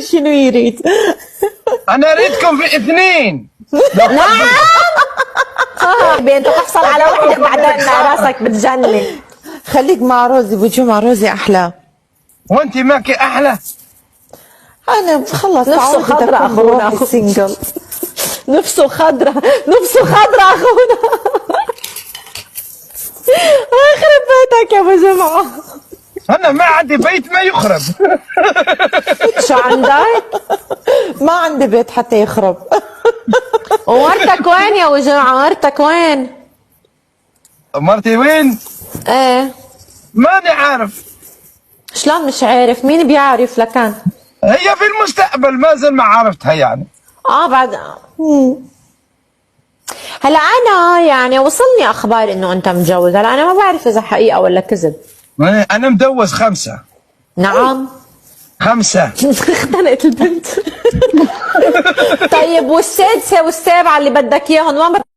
شنو يريد؟ انا اريدكم في اثنين. نعم. انت تحصل على وحده بعدين راسك بتجنن. خليك مع روزي، بوجو مع روزي احلى. وانت ماكي احلى. انا خلص نفسه خضرة اخونا سنجل. نفسه خضرة، نفسه خضرة اخونا. يخرب بيتك يا ابو جمعة. انا ما عندي بيت ما يخرب. شو عندك؟ ما عندي بيت حتى يخرب. ومرتك وين يا ابو جمعة؟ مرتك وين؟ مرتي وين؟ ايه ماني عارف. شلون مش عارف؟ مين بيعرف لكان؟ هي في المستقبل ما زال ما عرفتها يعني. بعد. هلا انا يعني وصلني اخبار انه انت متجوز، هلا انا ما بعرف اذا حقيقه ولا كذب. انا مدوز 5. نعم 5. اختنقت البنت. طيب والسادسه والسابعه اللي بدك اياهم وين